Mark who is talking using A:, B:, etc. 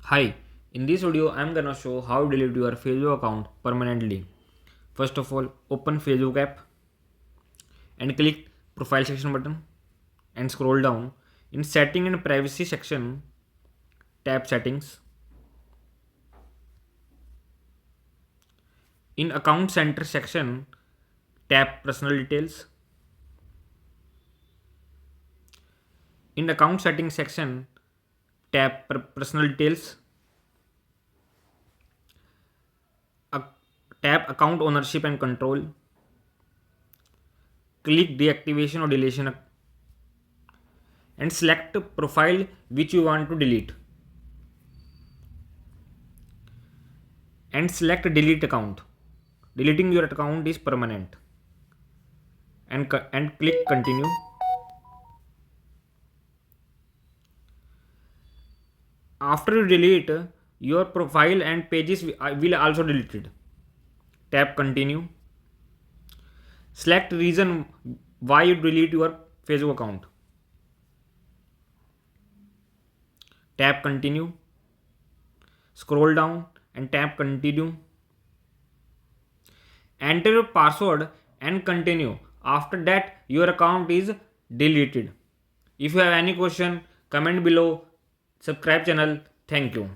A: Hi, in this video I am gonna show how to delete your Facebook account permanently. First of all, open Facebook app and click profile section button and scroll down. In setting and privacy section, tap settings. In account center section, tap personal details. In account settings section, tap personal details. Tap account ownership and control. Click deactivation or deletion and select profile which you want to delete and select delete account. Deleting your account is permanent and click continue. After you delete, your profile and pages will also deleted. Tap continue. Select reason why you delete your Facebook account. Tap continue. Scroll down and tap continue. Enter your password and continue. After that, your account is deleted. If you have any question, comment below. Subscribe channel. Thank you.